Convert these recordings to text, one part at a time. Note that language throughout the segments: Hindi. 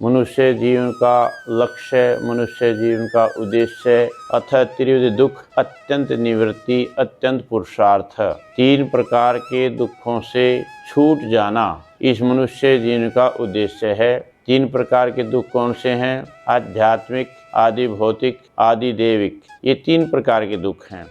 मनुष्य जीवन का लक्ष्य, मनुष्य जीवन का उद्देश्य अतः त्रिविध दुख, अत्यंत निवृत्ति, अत्यंत पुरुषार्थ। 3 प्रकार के दुखों से छूट जाना इस मनुष्य जीवन का उद्देश्य है। 3 प्रकार के दुख कौन से हैं? आध्यात्मिक, आदि भौतिक, आदि दैविक। ये 3 प्रकार के दुख हैं।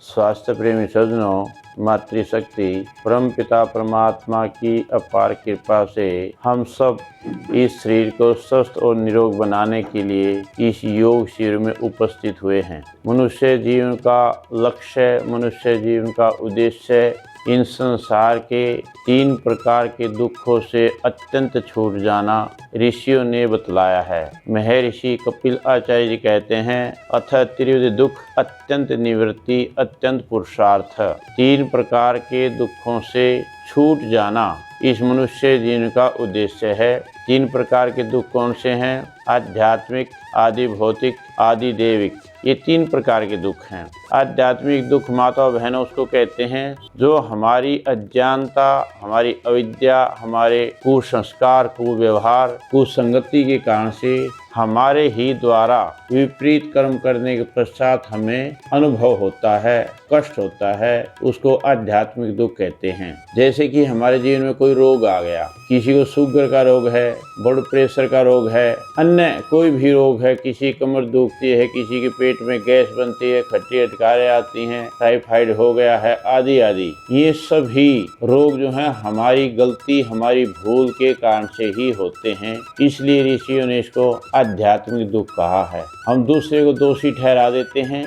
स्वास्थ्य प्रेमी सज्जनों, मातृशक्ति परमपिता परमात्मा की अपार कृपा से हम सब इस शरीर को स्वस्थ और निरोग बनाने के लिए इस योग शिविर में उपस्थित हुए हैं। मनुष्य जीवन का लक्ष्य, मनुष्य जीवन का उद्देश्य इन संसार के 3 प्रकार के दुखों से अत्यंत छूट जाना ऋषियों ने बतलाया है। महर्षि कपिल आचार्य जी कहते हैं, अथ त्रिविध दुख, अत्यंत निवृत्ति, अत्यंत पुरुषार्थ। 3 प्रकार के दुखों से छूट जाना इस मनुष्य जीवन का उद्देश्य है। 3 प्रकार के दुख कौन से हैं? आध्यात्मिक, आदि भौतिक, आदि दैविक। ये 3 प्रकार के दुख हैं। आध्यात्मिक दुख माता बहनों उसको कहते हैं जो हमारी अज्ञानता, हमारी अविद्या, हमारे कुसंस्कार, कुव्यवहार, कुसंगति के कारण से हमारे ही द्वारा विपरीत कर्म करने के पश्चात हमें अनुभव होता है, कष्ट होता है, उसको आध्यात्मिक दुख कहते हैं। जैसे कि हमारे जीवन में कोई रोग आ गया, किसी को शुगर का रोग है, ब्लड प्रेशर का रोग है, अन्य कोई भी रोग है, किसी कमर दुखती है, किसी के पेट में गैस बनती है, खट्टी अटकारें आती हैं, टाइफाइड हो गया है, आदि आदि। ये सभी रोग जो हैं हमारी गलती, हमारी भूल के कारण से ही होते हैं। इसलिए ऋषियों ने इसको आध्यात्मिक दुख कहा है। हम दूसरे को दोषी ठहरा देते हैं,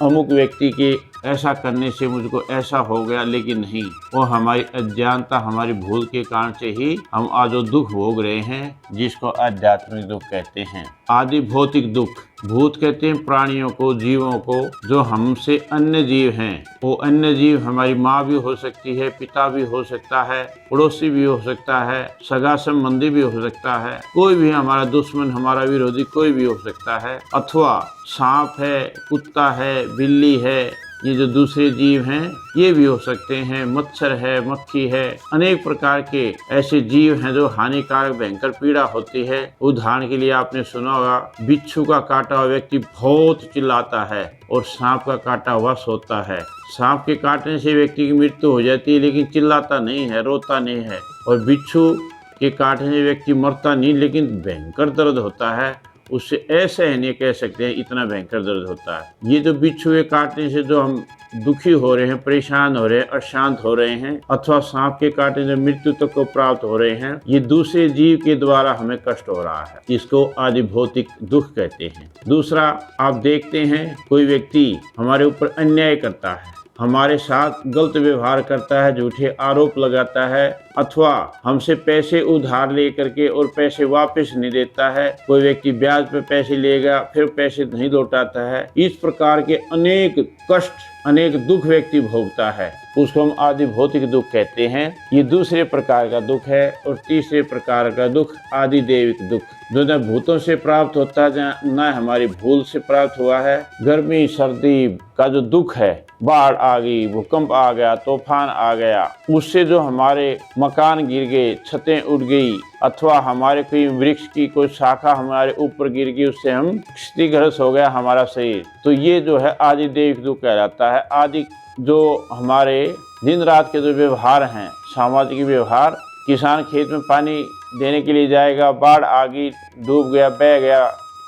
अमुक व्यक्ति के ऐसा करने से मुझको ऐसा हो गया, लेकिन नहीं, वो हमारी अज्ञानता, हमारी भूल के कारण से ही हम आज जो दुख भोग रहे हैं, जिसको आध्यात्मिक दुख कहते हैं। आदि भौतिक दुख, भूत कहते हैं प्राणियों को, जीवों को, जो हमसे अन्य जीव हैं। वो अन्य जीव हमारी माँ भी हो सकती है, पिता भी हो सकता है, पड़ोसी भी हो सकता है, सगा संबंधी भी हो सकता है, कोई भी हमारा दुश्मन, हमारा विरोधी कोई भी हो सकता है, अथवा सांप है, कुत्ता है, बिल्ली है, ये जो दूसरे जीव हैं ये भी हो सकते हैं, मच्छर है, मक्खी है, अनेक प्रकार के ऐसे जीव हैं जो हानिकारक भयंकर पीड़ा होती है। उदाहरण के लिए आपने सुना होगा, बिच्छू का काटा हुआ व्यक्ति बहुत चिल्लाता है और सांप का काटा हुआ सोता है। सांप के काटने से व्यक्ति की मृत्यु हो जाती है, लेकिन चिल्लाता नहीं है, रोता नहीं है, और बिच्छू के काटने से व्यक्ति मरता नहीं, लेकिन भयंकर दर्द होता है। उससे ऐसे है नहीं कह सकते हैं, इतना भयंकर दर्द होता है। ये जो बिच्छू के काटने से जो हम दुखी हो रहे हैं, परेशान हो रहे हैं, अशांत हो रहे हैं, अथवा सांप के काटने से मृत्यु तक को प्राप्त हो रहे हैं, ये दूसरे जीव के द्वारा हमें कष्ट हो रहा है। इसको आदि भौतिक दुख कहते हैं। दूसरा, आप देखते हैं कोई व्यक्ति हमारे ऊपर अन्याय करता है, हमारे साथ गलत व्यवहार करता है, झूठे आरोप लगाता है, अथवा हमसे पैसे उधार लेकर के और पैसे वापस नहीं देता है। कोई व्यक्ति ब्याज पे पैसे लेगा, फिर पैसे नहीं लौटाता है। इस प्रकार के अनेक कष्ट, अनेक दुख व्यक्ति भोगता है, उसको हम आदि भौतिक दुख कहते हैं। ये दूसरे प्रकार का दुख है। और तीसरे प्रकार का दुख आदि दैविक दुख, जो न भूतों से प्राप्त होता है, न हमारी भूल से प्राप्त हुआ है। गर्मी सर्दी का जो दुख है, बाढ़ आ गई, भूकंप आ गया, तूफान आ गया, उससे जो हमारे मकान गिर गए, छतें उड़ गई, अथवा हमारे कोई वृक्ष की कोई शाखा हमारे ऊपर गिर गई, उससे हम क्षतिग्रस्त हो गया हमारा शरीर, तो ये जो है आदि दैविक दुख कहलाता है। आदि जो हमारे दिन रात के जो व्यवहार हैं, सामाजिक व्यवहार, किसान खेत में पानी देने के लिए जाएगा, बाढ़ आ गई, डूब गया, बह गया,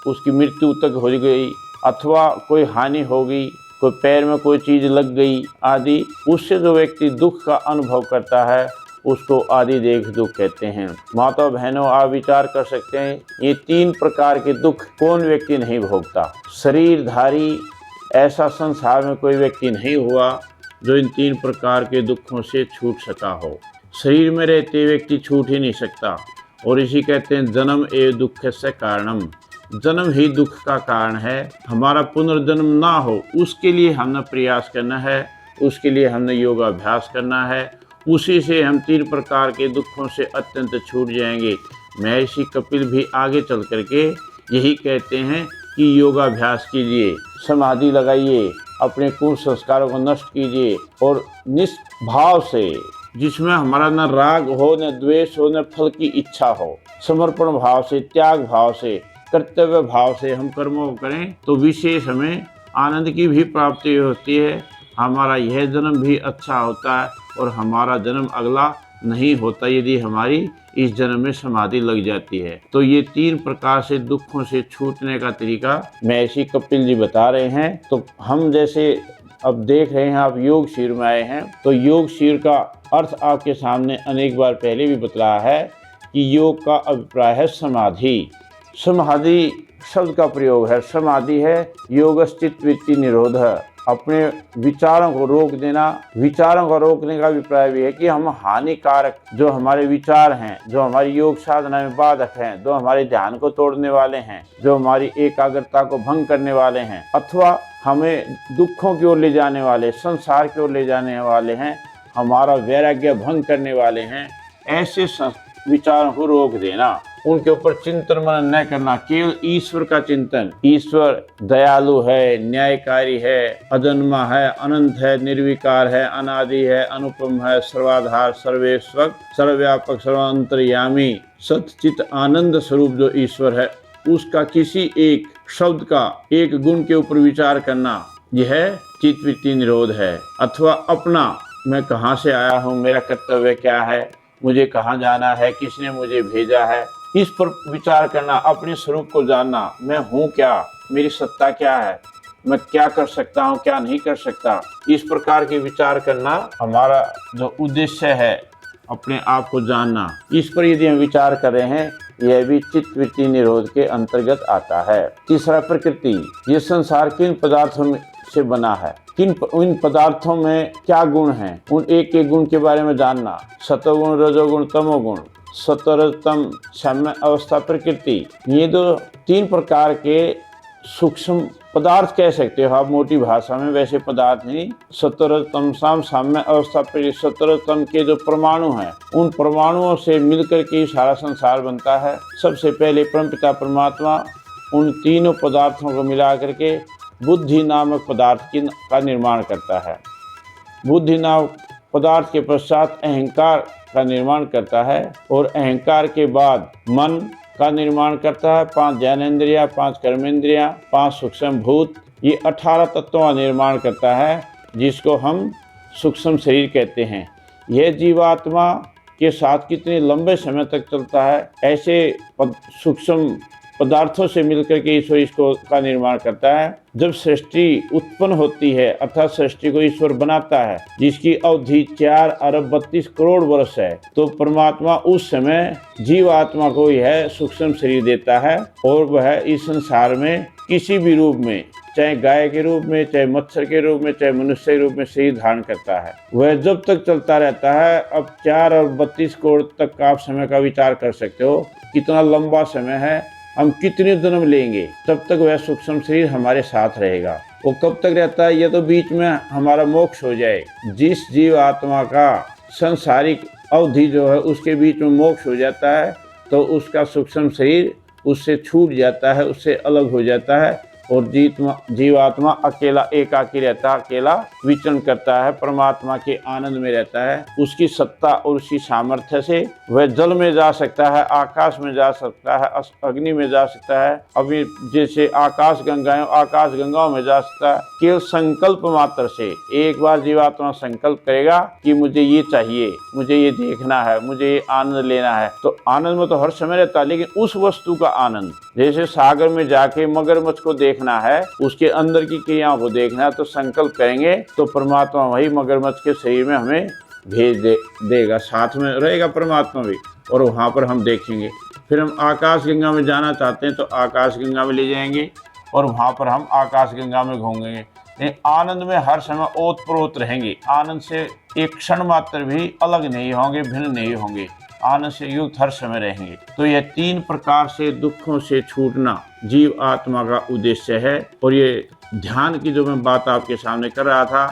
उसकी मृत्यु तक हो गई, अथवा कोई हानि हो गई, कोई पैर में कोई चीज लग गई आदि, उससे जो व्यक्ति दुख का अनुभव करता है उसको आदि दैविक दुख कहते हैं। माता बहनों, आप विचार कर सकते हैं, ये 3 प्रकार के दुख कौन व्यक्ति नहीं भोगता। शरीरधारी ऐसा संसार में कोई व्यक्ति नहीं हुआ जो इन 3 प्रकार के दुखों से छूट सका हो। शरीर में रहते व्यक्ति छूट ही नहीं सकता। और इसी कहते हैं जन्म एवं दुख से कारणम, जन्म ही दुख का कारण है। हमारा पुनर्जन्म ना हो उसके लिए हमें प्रयास करना है, उसके लिए हमने योगाभ्यास करना है। उसी से हम 3 प्रकार के दुखों से अत्यंत छूट जाएंगे। महर्षि कपिल भी आगे चल करके यही कहते हैं कि योगाभ्यास कीजिए, समाधि लगाइए, अपने कुसंस्कारों को नष्ट कीजिए और निष्भाव से, जिसमें हमारा न राग हो, न द्वेष हो, न फल की इच्छा हो, समर्पण भाव से, त्याग भाव से, कर्तव्य भाव से हम कर्मों को करें तो विशेष हमें आनंद की भी प्राप्ति होती है। हमारा यह जन्म भी अच्छा होता है और हमारा जन्म अगला नहीं होता यदि हमारी इस जन्म में समाधि लग जाती है। तो ये 3 प्रकार से दुखों से छूटने का तरीका महर्षि कपिल जी बता रहे हैं। तो हम जैसे अब देख रहे हैं, आप योग शिविर में आए हैं, तो योग शिविर का अर्थ आपके सामने अनेक बार पहले भी बतलाया है कि योग का अभिप्राय है समाधि। समाधि शब्द का प्रयोग है, समाधि है योगश्चित्तवृत्ति निरोध, अपने विचारों को रोक देना। विचारों को रोकने का अभिप्राय भी है कि हम हानिकारक जो हमारे विचार हैं, जो हमारी योग साधना में बाधक हैं, जो हमारे ध्यान को तोड़ने वाले हैं, जो हमारी एकाग्रता को भंग करने वाले हैं, अथवा हमें दुखों की ओर ले जाने वाले, संसार की ओर ले जाने वाले हैं, हमारा वैराग्य भंग करने वाले हैं, ऐसे विचारों को रोक देना। उनके ऊपर चिंतन मनन न करना, केवल ईश्वर का चिंतन। ईश्वर दयालु है, न्यायकारी है, अजन्मा है, अनंत है, निर्विकार है, अनादि है, अनुपम है, सर्वाधार, सर्वेश्वर, सर्वव्यापक, सर्वांतर्यामी, सच्चित आनंद स्वरूप जो ईश्वर है, उसका किसी एक शब्द का, एक गुण के ऊपर विचार करना, यह चित्तवृत्ति निरोध है। अथवा अपना, मैं कहाँ से आया हूँ, मेरा कर्तव्य क्या है, मुझे कहाँ जाना है, किसने मुझे भेजा है, इस पर विचार करना। अपने स्वरूप को जानना, मैं हूँ क्या, मेरी सत्ता क्या है, मैं क्या कर सकता हूँ, क्या नहीं कर सकता, इस प्रकार के विचार करना हमारा जो उद्देश्य है, अपने आप को जानना। इस पर यदि हम विचार कर रहे हैं, यह भी चित्तवृत्ति निरोध के अंतर्गत आता है। तीसरा, प्रकृति। ये संसार किन पदार्थों से बना है, इन पदार्थों में क्या गुण हैं, उन एक एक गुण के बारे में जानना। सतोगुण, रजोगुण, तमोगुण, सत्वरजतम, साम्य अवस्था, प्रकृति, ये जो 3 प्रकार के सूक्ष्म पदार्थ कह सकते हो आप मोटी भाषा में, वैसे पदार्थ नहीं। सत्वरजतम साम्य अवस्था, सत्वरजतम के जो परमाणु हैं, उन परमाणुओं से मिलकर के सारा संसार बनता है। सबसे पहले परमपिता परमात्मा उन तीनों पदार्थों को मिला करके बुद्धि नामक पदार्थ का निर्माण करता है। बुद्धि नामक पदार्थ के पश्चात अहंकार का निर्माण करता है और अहंकार के बाद मन का निर्माण करता है। 5 ज्ञानेंद्रियाँ, 5 कर्मेंद्रियाँ, 5 सूक्ष्म भूत, ये 18 तत्वों का निर्माण करता है, जिसको हम सूक्ष्म शरीर कहते हैं। यह जीवात्मा के साथ कितने लंबे समय तक चलता है, ऐसे सूक्ष्म पदार्थों से मिलकर के ईश्वर इसको का निर्माण करता है। जब सृष्टि उत्पन्न होती है, अर्थात सृष्टि को ईश्वर बनाता है, जिसकी अवधि 4 अरब 32 करोड़ वर्ष है, तो परमात्मा उस समय जीवात्मा को यह सूक्ष्म शरीर देता है और वह इस संसार में किसी भी रूप में, चाहे गाय के रूप में, चाहे मच्छर के रूप में, चाहे मनुष्य के रूप में शरीर धारण करता है। वह जब तक चलता रहता है। अब 4 अरब 32 करोड़ तक आप समय का विचार कर सकते हो, कितना लंबा समय है। हम कितने जन्म लेंगे, तब तक वह सूक्ष्म शरीर हमारे साथ रहेगा। वो कब तक रहता है, ये तो बीच में हमारा मोक्ष हो जाए। जिस जीव आत्मा का सांसारिक अवधि जो है उसके बीच में मोक्ष हो जाता है, तो उसका सूक्ष्म शरीर उससे छूट जाता है, उससे अलग हो जाता है और जीवात्मा अकेला एकाकी रहता है, अकेला विचरण करता है, परमात्मा के आनंद में रहता है। उसकी सत्ता और उसकी सामर्थ्य से वह जल में जा सकता है, आकाश में जा सकता है, अग्नि में जा सकता है, अभी जैसे आकाश गंगाओं में जा सकता है। केवल संकल्प मात्र से एक बार जीवात्मा संकल्प करेगा कि मुझे ये चाहिए, मुझे ये देखना है, मुझे ये आनंद लेना है, तो आनंद में तो हर समय रहता है, लेकिन उस वस्तु का आनंद, जैसे सागर में जाके मगरमच्छ को देखना है, उसके अंदर की क्रियाओं को देखना है, तो संकल्प करेंगे तो परमात्मा वही मगरमच्छ के शरीर में हमें भेज देगा, साथ में रहेगा परमात्मा भी, और वहाँ पर हम देखेंगे। फिर हम आकाश गंगा में जाना चाहते हैं तो आकाश गंगा में ले जाएंगे और वहाँ पर हम आकाश गंगा में घूमेंगे। आनंद में हर समय ओतप्रोत रहेंगे, आनंद से एक क्षण मात्र भी अलग नहीं होंगे, भिन्न नहीं होंगे, आनंद से युक्त हर समय रहेंगे। तो यह 3 प्रकार से दुखों से छूटना जीव आत्मा का उद्देश्य है। और ये ध्यान की जो मैं बात आपके सामने कर रहा था,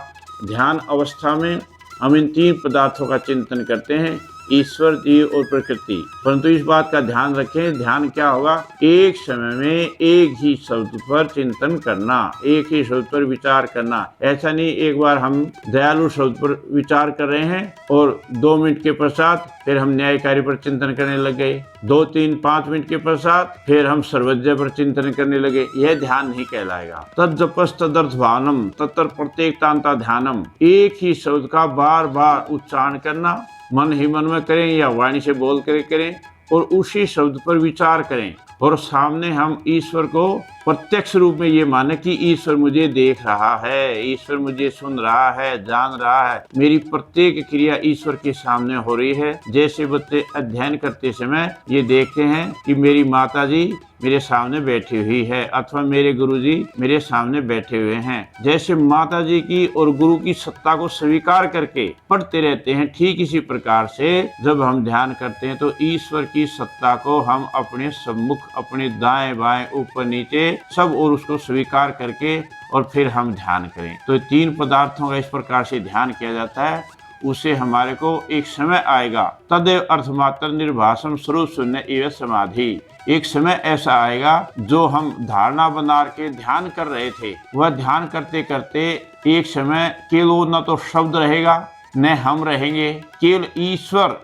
ध्यान अवस्था में हम इन तीन पदार्थों का चिंतन करते हैं, ईश्वर, जीव और प्रकृति। परंतु इस बात का ध्यान रखें, ध्यान क्या होगा, एक समय में एक ही शब्द पर चिंतन करना, एक ही शब्द पर विचार करना। ऐसा नहीं एक बार हम दयालु शब्द पर विचार कर रहे हैं और 2 मिनट के पश्चात फिर हम न्यायकारी पर चिंतन करने लग गए, 2, 3, 5 मिनट के पश्चात फिर हम सर्वज्ञ पर चिंतन करने लगे। यह ध्यान नहीं कहलाएगा। तज्जपस तदर्थ भावनम तत्र प्रत्येक तांता ध्यानम। एक ही शब्द का बार बार उच्चारण करना, मन ही मन में करें या वाणी से बोल कर करें, और उसी शब्द पर विचार करें, और सामने हम ईश्वर को प्रत्यक्ष रूप में ये माने कि ईश्वर मुझे देख रहा है, ईश्वर मुझे सुन रहा है, जान रहा है। मेरी प्रत्येक क्रिया ईश्वर के सामने हो रही है। जैसे बच्चे अध्ययन करते समय ये देखते हैं कि मेरी माता जी मेरे सामने बैठी हुई है अथवा मेरे गुरुजी मेरे सामने बैठे हुए हैं, जैसे माता जी की और गुरु की सत्ता को स्वीकार करके पढ़ते रहते हैं, ठीक इसी प्रकार से जब हम ध्यान करते हैं तो ईश्वर की सत्ता को हम अपने सम्मुख, अपने दाएं बाएं, ऊपर नीचे सब और उसको स्वीकार करके और फिर हम ध्यान करें। तो 3 पदार्थों का इस प्रकार से ध्यान किया जाता है। उसे हमारे को एक समय आएगा, तदेव अर्थमात्र निर्भाषम स्वरूप शून्य एवं समाधि। एक समय ऐसा आएगा जो हम धारणा बना के ध्यान कर रहे थे, वह ध्यान करते करते एक समय केवल न तो शब्द रहेगा न हम रहेंगे, केवल ईश्वर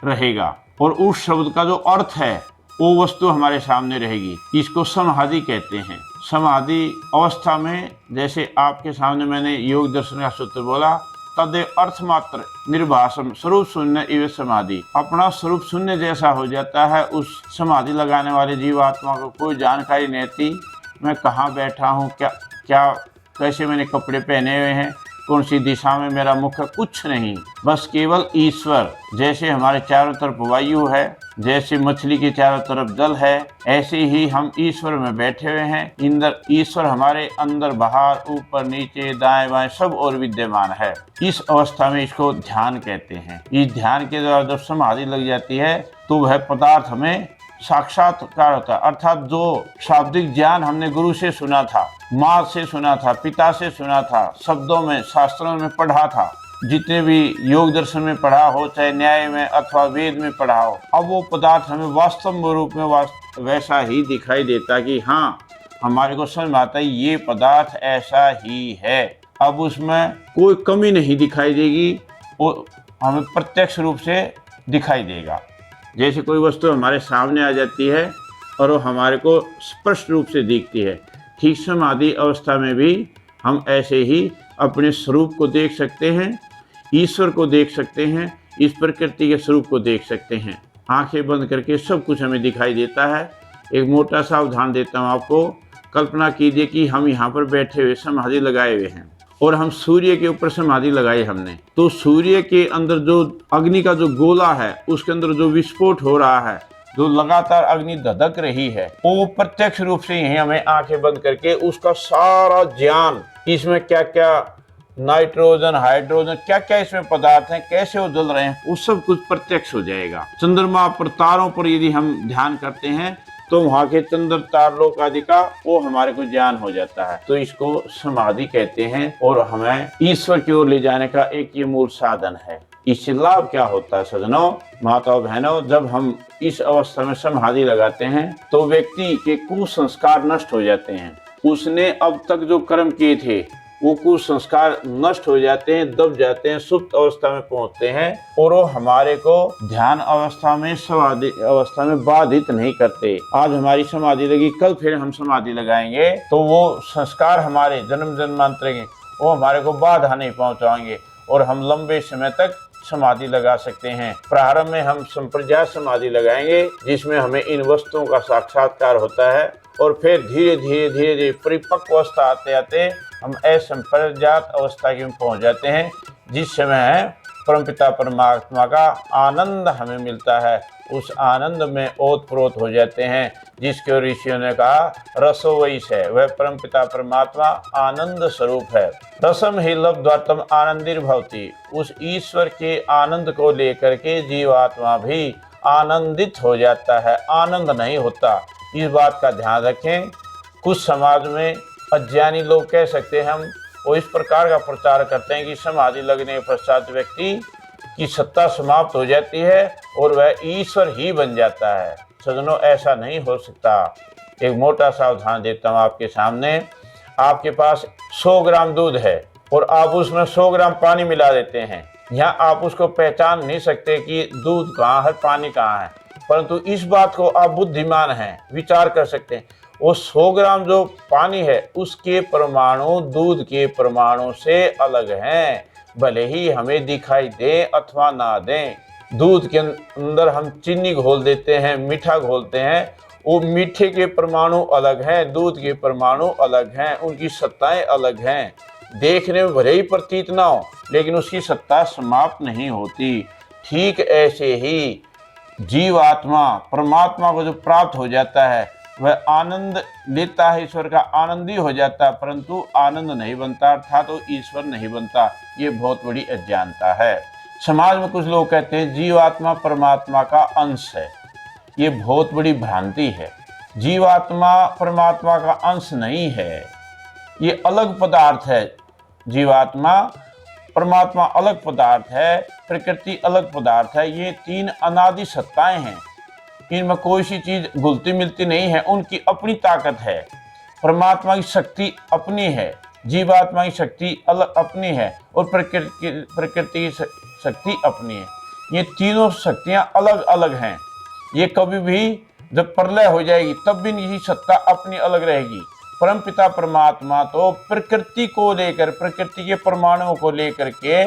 रहेगा, और उस शब्द का जो अर्थ है वो वस्तु हमारे सामने रहेगी। इसको समाधि कहते हैं। समाधि अवस्था में जैसे आपके सामने मैंने योग दर्शन का सूत्र बोला, तदेव अर्थमात्र निर्भाषम स्वरूप शून्य एवं समाधि। अपना स्वरूप शून्य जैसा हो जाता है। उस समाधि लगाने वाले जीवात्मा को कोई जानकारी नहीं रहती, मैं कहाँ बैठा हूँ, क्या कैसे मैंने कपड़े पहने हुए हैं, कौन सी दिशा में मेरा मुख है, कुछ नहीं, बस केवल ईश्वर। जैसे हमारे चारों तरफ वायु है, जैसे मछली के चारों तरफ जल है, ऐसे ही हम ईश्वर में बैठे हुए हैं। इंदर ईश्वर हमारे अंदर बाहर, ऊपर नीचे, दाएं बाएं सब और विद्यमान है। इस अवस्था में इसको ध्यान कहते हैं। इस ध्यान के द्वारा जब समाधि लग जाती है तो वह पदार्थ हमें साक्षात्कार होता है, अर्थात जो शाब्दिक ज्ञान हमने गुरु से सुना था, माँ से सुना था, पिता से सुना था, शब्दों में, शास्त्रों में पढ़ा था, जितने भी योग दर्शन में पढ़ा हो, चाहे न्याय में अथवा वेद में पढ़ा हो, अब वो पदार्थ हमें वास्तव रूप में वैसा ही दिखाई देता कि हाँ, हमारे को समझ में आता है ये पदार्थ ऐसा ही है। अब उसमें कोई कमी नहीं दिखाई देगी, वो हमें प्रत्यक्ष रूप से दिखाई देगा। जैसे कोई वस्तु हमारे सामने आ जाती है और वो हमारे को स्पष्ट रूप से दिखती है, ठीक समाधि अवस्था में भी हम ऐसे ही अपने स्वरूप को देख सकते हैं, ईश्वर को देख सकते हैं, इस प्रकृति के स्वरूप को देख सकते हैं। आंखें बंद करके सब कुछ हमें दिखाई देता है। एक मोटा सा उदाहरण देता हूँ आपको। कल्पना कीजिए कि हम यहाँ पर बैठे हुए समाधि लगाए हुए हैं और हम सूर्य के ऊपर समाधि लगाई हमने, तो सूर्य के अंदर जो अग्नि का जो गोला है, उसके अंदर जो विस्फोट हो रहा है, जो लगातार अग्नि धधक रही है, वो प्रत्यक्ष रूप से यही हमें आंखें बंद करके उसका सारा ज्ञान, इसमें क्या क्या नाइट्रोजन, हाइड्रोजन, क्या क्या इसमें पदार्थ हैं, कैसे वो जल रहे हैं, वो सब कुछ प्रत्यक्ष हो जाएगा। चंद्रमा पर, तारों पर यदि हम ध्यान करते हैं तो वहाँ के चंद्र तारलोक आदि का वो हमारे को ज्ञान हो जाता है। तो इसको समाधि कहते हैं और हमें ईश्वर की ओर ले जाने का एक ये मूल साधन है। इससे लाभ क्या होता है सज्जनों, माताओं, बहनों, जब हम इस अवस्था में समाधि लगाते हैं तो व्यक्ति के कुसंस्कार नष्ट हो जाते हैं। उसने अब तक जो कर्म किए थे वो कुसंस्कार नष्ट हो जाते हैं, दब जाते हैं, सुप्त अवस्था में पहुंचते हैं और वो हमारे को ध्यान अवस्था में, समाधि अवस्था में बाधित नहीं करते। आज हमारी समाधि लगी, कल फिर हम समाधि लगाएंगे तो वो संस्कार हमारे जन्म जन्मांतर के वो हमारे को बाधा नहीं पहुंचाएंगे और हम लंबे समय तक समाधि लगा सकते हैं। प्रारंभ में हम संप्रज्ञात समाधि लगाएंगे जिसमें हमें इन वस्तुओं का साक्षात्कार होता है और फिर धीरे धीरे परिपक्व अवस्था आते आते हम असंप्रज्ञात अवस्था में पहुंच जाते हैं, जिस समय परमपिता परमात्मा का आनंद हमें मिलता है। उस आनंद में ओतप्रोत हो जाते हैं, जिसके ऋषियों ने कहा रसो वैस है, वह परमपिता परमात्मा आनंद स्वरूप है। रसम ही लब्ध्वात्म आनंदिर भवति। उस ईश्वर के आनंद को लेकर के जीवात्मा भी आनंदित हो जाता है, आनंद नहीं होता। इस बात का ध्यान रखें। कुछ समाज में अज्ञानी लोग कह सकते हैं हम वो इस प्रकार का प्रचार करते हैं कि समाधि लगने के पश्चात व्यक्ति की सत्ता समाप्त हो जाती है और वह ईश्वर ही बन जाता है। सज्जनों, ऐसा नहीं हो सकता। एक मोटा सा उदाहरण देता हूँ आपके सामने। आपके पास 100 ग्राम दूध है और आप उसमें 100 ग्राम पानी मिला देते हैं। यहाँ आप उसको पहचान नहीं सकते कि दूध कहाँ है, पानी कहाँ है, परंतु इस बात को आप बुद्धिमान हैं, विचार कर सकते हैं। वो 100 ग्राम जो पानी है उसके परमाणु दूध के परमाणु से अलग हैं, भले ही हमें दिखाई दे अथवा ना दें। दूध के अंदर हम चीनी घोल देते हैं, मीठा घोलते हैं, वो मीठे के परमाणु अलग हैं, दूध के परमाणु अलग हैं, उनकी सत्ताएं अलग हैं। देखने में भले ही प्रतीत ना हो, लेकिन उसकी सत्ता समाप्त नहीं होती। ठीक ऐसे ही जीवात्मा परमात्मा को जो प्राप्त हो जाता है वह आनंद लेता है, ईश्वर का आनंदी हो जाता है, परंतु आनंद नहीं बनता, अर्थात तो ईश्वर नहीं बनता। ये बहुत बड़ी अज्ञानता है। समाज में कुछ लोग कहते हैं जीवात्मा परमात्मा का अंश है। ये बहुत बड़ी भ्रांति है। जीवात्मा परमात्मा का अंश नहीं है, ये अलग पदार्थ है। जीवात्मा परमात्मा अलग पदार्थ है, प्रकृति अलग पदार्थ है। ये तीन अनादि सत्ताएं हैं, इनमें कोई सी चीज घुलती मिलती नहीं है, उनकी अपनी ताकत है। परमात्मा की शक्ति अपनी है, जीवात्मा की शक्ति अलग अपनी है, और प्रकृति की शक्ति अपनी है। ये तीनों शक्तियां अलग अलग हैं। ये कभी भी जब प्रलय हो जाएगी तब भी यही सत्ता अपनी अलग रहेगी। परमपिता परमात्मा तो प्रकृति को लेकर, प्रकृति के परमाणुओं को लेकर के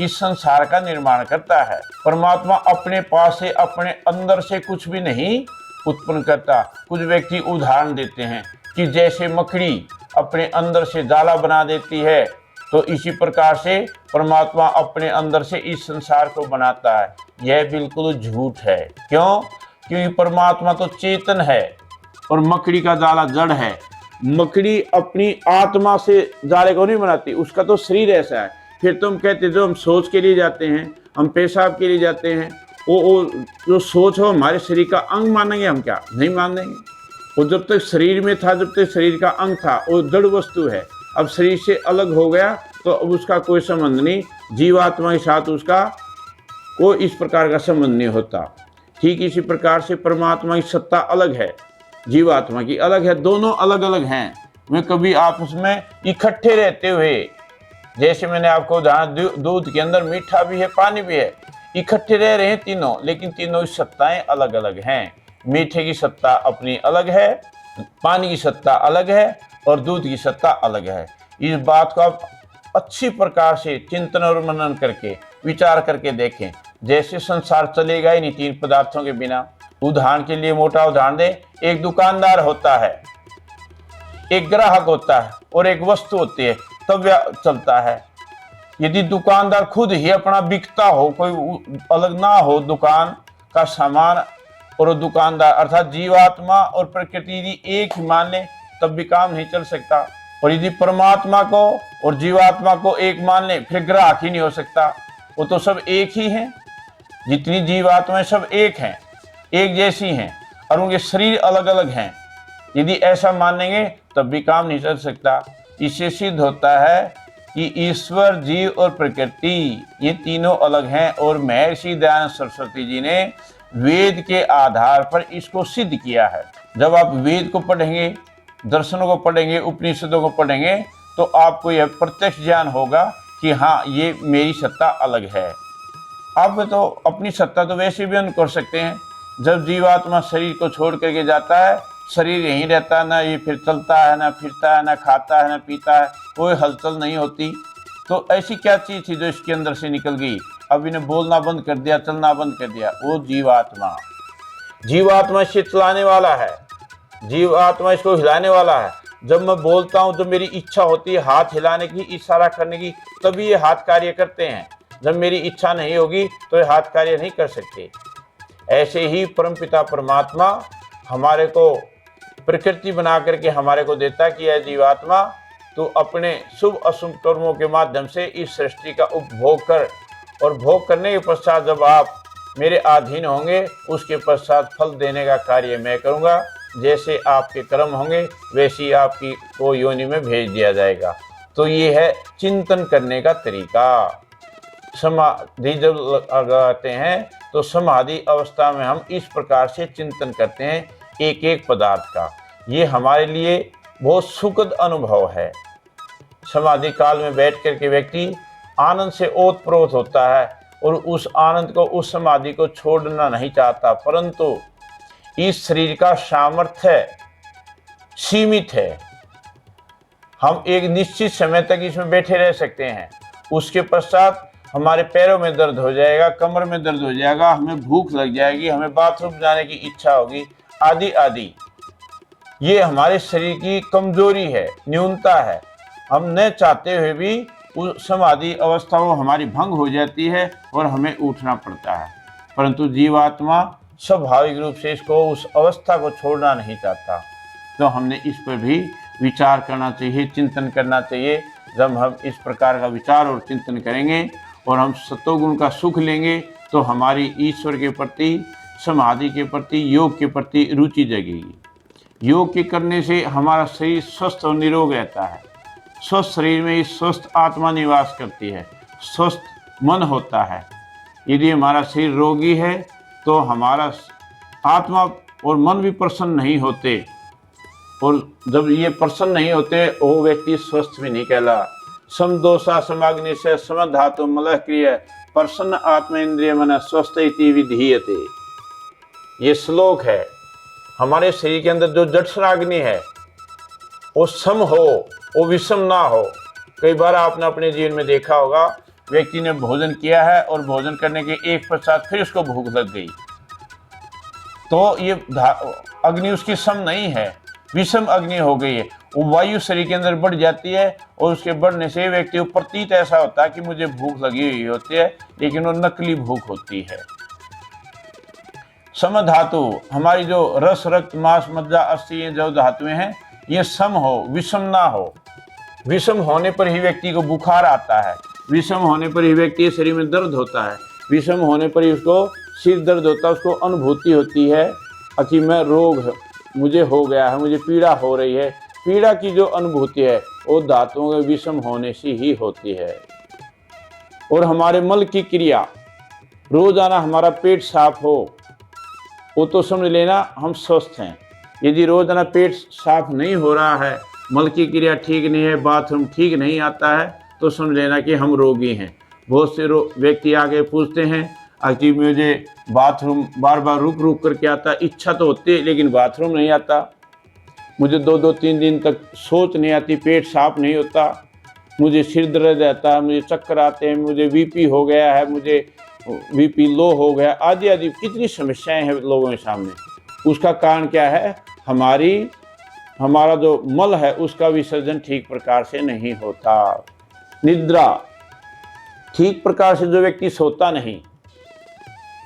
इस संसार का निर्माण करता है। परमात्मा अपने पास से, अपने अंदर से कुछ भी नहीं उत्पन्न करता। कुछ व्यक्ति उदाहरण देते हैं कि जैसे मकड़ी अपने अंदर से जाला बना देती है, तो इसी प्रकार से परमात्मा अपने अंदर से इस संसार को बनाता है। यह बिल्कुल झूठ है। क्यों? क्योंकि परमात्मा तो चेतन है और मकड़ी का जाला जड़ है। मकड़ी अपनी आत्मा से जाले को नहीं बनाती, उसका तो शरीर ऐसा है। फिर तुम कहते जो हम सोच के लिए जाते हैं, हम पेशाब के लिए जाते हैं, वो जो सोच हो हमारे शरीर का अंग मानेंगे हम? क्या नहीं मानेंगे। वो जब तक शरीर में था, जब तक शरीर का अंग था, वो जड़ वस्तु है। अब शरीर से अलग हो गया तो अब उसका कोई संबंध नहीं, जीवात्मा के साथ उसका कोई इस प्रकार का संबंध नहीं होता। ठीक इसी प्रकार से परमात्मा की सत्ता अलग है, जीवात्मा की अलग है, दोनों अलग अलग हैं। वे कभी आपस में इकट्ठे रहते हुए, जैसे मैंने आपको उदाहरण, दूध के अंदर मीठा भी है, पानी भी है, इकट्ठे रह रहे हैं तीनों, लेकिन तीनों की सत्ताएं अलग अलग हैं। मीठे की सत्ता अपनी अलग है, पानी की सत्ता अलग है और दूध की सत्ता अलग है। इस बात को आप अच्छी प्रकार से चिंतन और मनन करके, विचार करके देखें। जैसे संसार चलेगा ही नहीं तीन पदार्थों के बिना। उदाहरण के लिए मोटा उदाहरण दे, एक दुकानदार होता है, एक ग्राहक होता है और एक वस्तु होती है, तब चलता है। यदि दुकानदार खुद ही अपना बिकता हो, कोई अलग ना हो दुकान का सामान, और दुकानदार अर्थात जीवात्मा और प्रकृति यदि एक ही मान ले तब भी काम नहीं चल सकता। और यदि परमात्मा को और जीवात्मा को एक मान ले फिर ग्राहक ही नहीं हो सकता। वो तो सब एक ही हैं, जितनी जीवात्माएं सब एक हैं, एक जैसी हैं, और उनके शरीर अलग अलग हैं। यदि ऐसा मानेंगे तब भी काम नहीं चल सकता। इससे सिद्ध होता है कि ईश्वर, जीव और प्रकृति ये तीनों अलग हैं। और महर्षि दयानंद सरस्वती जी ने वेद के आधार पर इसको सिद्ध किया है। जब आप वेद को पढ़ेंगे, दर्शनों को पढ़ेंगे, उपनिषदों को पढ़ेंगे, तो आपको यह प्रत्यक्ष ज्ञान होगा कि हाँ, ये मेरी सत्ता अलग है। आप तो अपनी सत्ता तो वैसे भी कर सकते हैं। जब जीवात्मा शरीर को छोड़ करके जाता है, शरीर यहीं रहता है, ना ये फिर चलता है, ना फिरता है, ना खाता है, ना पीता है, कोई हलचल नहीं होती। तो ऐसी क्या चीज़ थी जो इसके अंदर से निकल गई? अब इन्हें बोलना बंद कर दिया, चलना बंद कर दिया। वो जीवात्मा, जीवात्मा इसे चलाने वाला है, जीवात्मा इसको हिलाने वाला है। जब मैं बोलता हूँ, जब मेरी इच्छा होती है हाथ हिलाने की, इशारा करने की, तभी ये हाथ कार्य करते हैं। जब मेरी इच्छा नहीं होगी तो ये हाथ कार्य नहीं कर सकते। ऐसे ही परमपिता परमात्मा हमारे को प्रकृति बना करके हमारे को देता कि यह जीवात्मा तो अपने शुभ अशुभ कर्मों के माध्यम से इस सृष्टि का उपभोग कर, और भोग करने के पश्चात जब आप मेरे अधीन होंगे, उसके पश्चात फल देने का कार्य मैं करूँगा। जैसे आपके कर्म होंगे वैसी आपकी को योनि में भेज दिया जाएगा। तो ये है चिंतन करने का तरीका। समाधि जब लगाते हैं तो समाधि अवस्था में हम इस प्रकार से चिंतन करते हैं एक एक पदार्थ का। ये हमारे लिए बहुत सुखद अनुभव है। समाधि काल में बैठ कर के व्यक्ति आनंद से ओतप्रोत होता है और उस आनंद को, उस समाधि को छोड़ना नहीं चाहता, परंतु इस शरीर का सामर्थ्य सीमित है। हम एक निश्चित समय तक इसमें बैठे रह सकते हैं, उसके पश्चात हमारे पैरों में दर्द हो जाएगा, कमर में दर्द हो जाएगा, हमें भूख लग जाएगी, हमें बाथरूम जाने की इच्छा होगी, आदि आदि। ये हमारे शरीर की कमजोरी है, न्यूनता है। हम न चाहते हुए भी उस समाधि अवस्था वो हमारी भंग हो जाती है और हमें उठना पड़ता है, परंतु जीवात्मा स्वाभाविक रूप से इसको, उस अवस्था को छोड़ना नहीं चाहता। तो हमने इस पर भी विचार करना चाहिए, चिंतन करना चाहिए। जब हम इस प्रकार का विचार और चिंतन करेंगे और हम सतोगुण का सुख लेंगे तो हमारी ईश्वर के प्रति, समाधि के प्रति, योग के प्रति रुचि जगेगी। योग के करने से हमारा शरीर स्वस्थ और निरोग रहता है। स्वस्थ शरीर में ही स्वस्थ आत्मा निवास करती है, स्वस्थ मन होता है। यदि हमारा शरीर रोगी है तो हमारा आत्मा और मन भी प्रसन्न नहीं होते, और जब ये प्रसन्न नहीं होते वो व्यक्ति स्वस्थ भी नहीं कहला। समदोषा समाग्नि से समधातु मलः क्रिय प्रसन्न आत्म इंद्रिय मन स्वस्थ इति विधीयते। ये श्लोक है। हमारे शरीर के अंदर जो जठराग्नि है वो सम हो, वो विषम ना हो। कई बार आपने अपने जीवन में देखा होगा, व्यक्ति ने भोजन किया है और भोजन करने के एक पश्चात फिर उसको भूख लग गई, तो ये अग्नि उसकी सम नहीं है, विषम अग्नि हो गई है। वो वायु शरीर के अंदर बढ़ जाती है और उसके बढ़ने से व्यक्ति को प्रतीत ऐसा होता है कि मुझे भूख लगी हुई होती है, लेकिन वो नकली भूख होती है। सम धातु हमारी जो रस, रक्त, मांस, मज्जा, अस्थि, ये जो धातुएं हैं, ये सम हो, विषम ना हो। विषम होने पर ही व्यक्ति को बुखार आता है, विषम होने पर ही व्यक्ति के शरीर में दर्द होता है, विषम होने पर ही उसको सिर दर्द होता है, उसको अनुभूति होती है कि मैं रोग मुझे हो गया है, मुझे पीड़ा हो रही है। पीड़ा की जो अनुभूति है वो धातुओं के विषम होने से ही होती है। और हमारे मल की क्रिया, रोजाना हमारा पेट साफ हो, वो तो समझ लेना हम स्वस्थ हैं। यदि रोजाना पेट साफ नहीं हो रहा है, मल की क्रिया ठीक नहीं है, बाथरूम ठीक नहीं आता है, तो समझ लेना कि हम रोगी हैं। बहुत से व्यक्ति आगे पूछते हैं कि मुझे बाथरूम बार बार रुक रुक करके आता, इच्छा तो होती है लेकिन बाथरूम नहीं आता, मुझे 2-2 3 दिन तक सोच नहीं आती, पेट साफ नहीं होता, मुझे सिर दर्द रहता है, मुझे चक्कर आते हैं, मुझे बीपी हो गया है, मुझे बीपी लो हो गया, आदि आदि कितनी समस्याएं हैं लोगों के सामने। उसका कारण क्या है? हमारा जो मल है उसका विसर्जन ठीक प्रकार से नहीं होता। निद्रा, ठीक प्रकार से जो व्यक्ति सोता नहीं,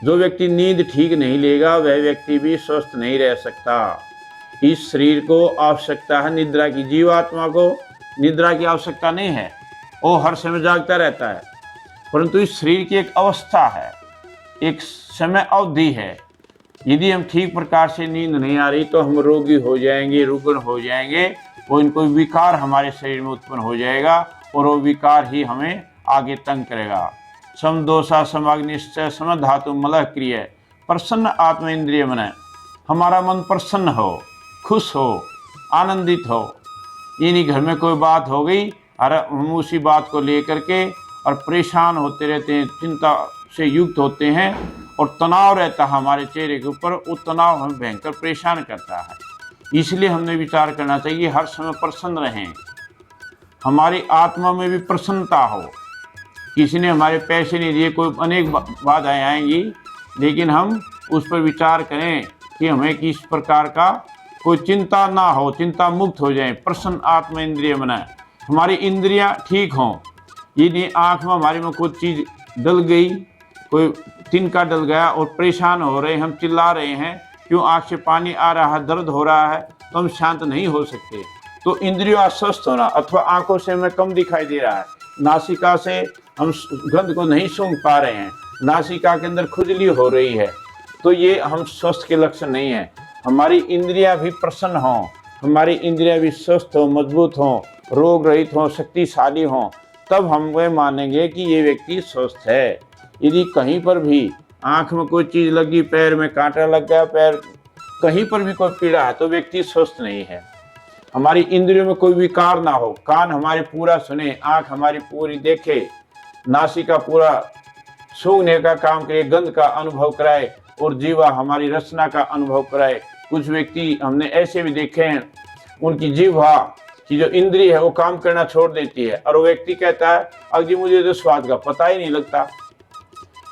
जो व्यक्ति नींद ठीक नहीं लेगा, वह व्यक्ति भी स्वस्थ नहीं रह सकता। इस शरीर को आवश्यकता है निद्रा की, जीवात्मा को निद्रा की आवश्यकता नहीं है, वो हर समय जागता रहता है, परंतु इस शरीर की एक अवस्था है, एक समय अवधि है। यदि हम ठीक प्रकार से नींद नहीं आ रही तो हम रोगी हो जाएंगे, रुग्ण हो जाएंगे, और इनको विकार हमारे शरीर में उत्पन्न हो जाएगा और वो विकार ही हमें आगे तंग करेगा। समदोषा समाग्निश्च समधातु मलः क्रिय प्रसन्न आत्म इंद्रिय मन, हमारा मन प्रसन्न हो, खुश हो, आनंदित हो। यानी घर में कोई बात हो गई और हम उसी बात को लेकर के और परेशान होते रहते हैं, चिंता से युक्त होते हैं और तनाव रहता है हमारे चेहरे के ऊपर, वो तनाव हमें भयंकर परेशान करता है। इसलिए हमने विचार करना चाहिए हर समय प्रसन्न रहें, हमारी आत्मा में भी प्रसन्नता हो। किसी ने हमारे पैसे नहीं दिए, कोई अनेक बाधाएं आएंगी, लेकिन हम उस पर विचार करें कि हमें किस प्रकार का कोई चिंता ना हो, चिंता मुक्त हो जाए। प्रसन्न आत्म इंद्रिय बनाए, हमारी इंद्रियां ठीक हों। यदि आँख में हमारी में कोई चीज़ डल गई, कोई तिनका डल गया और परेशान हो रहे हैं, हम चिल्ला रहे हैं, क्यों आँख से पानी आ रहा है, दर्द हो रहा है, तो हम शांत नहीं हो सकते। तो इंद्रियों अस्वस्थ होना, अथवा आँखों से हमें कम दिखाई दे रहा है, नासिका से हम गंध को नहीं सूंघ पा रहे हैं, नासिका के अंदर खुजली हो रही है, तो ये हम स्वस्थ के लक्षण नहीं है। हमारी इंद्रियां भी प्रसन्न हों, हमारी इंद्रियां भी स्वस्थ हों, मजबूत हों, रोग रहित हों, शक्तिशाली हों, तब हम वे मानेंगे कि ये व्यक्ति स्वस्थ है। यदि कहीं पर भी आंख में कोई चीज लगी, पैर में कांटा लग गया, पैर कहीं पर भी कोई पीड़ा है, तो व्यक्ति स्वस्थ नहीं है। हमारी इंद्रियों में कोई विकार ना हो, कान हमारे पूरा सुने, आंख हमारी पूरी देखे, नासिका पूरा सूंघने का काम करे, गंध का अनुभव कराए, और जीवा हमारी रचना का अनुभव कराए। कुछ व्यक्ति हमने ऐसे भी देखे हैं, उनकी जीवा की जो इंद्रिय है वो काम करना छोड़ देती है, और वो व्यक्ति कहता है अजी मुझे तो स्वाद का पता ही नहीं लगता।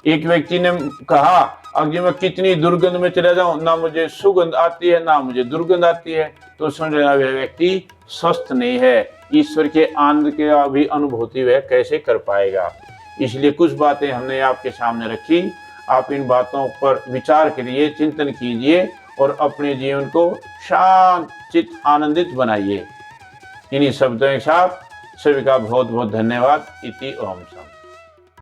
एक व्यक्ति ने कहा अगर मैं कितनी दुर्गंध में चला जाऊं, ना मुझे सुगंध आती है ना मुझे दुर्गंध आती है, तो समझ लेना वह व्यक्ति स्वस्थ नहीं है। ईश्वर के आनंद की भी अनुभूति वह कैसे कर पाएगा। इसलिए कुछ बातें हमने आपके सामने रखी, आप इन बातों पर विचार करिए, चिंतन कीजिए और अपने जीवन को शांत चित्त आनंदित बनाइए। इन्हीं शब्दों के साथ सभी का बहुत बहुत धन्यवाद। इति ओम शांति।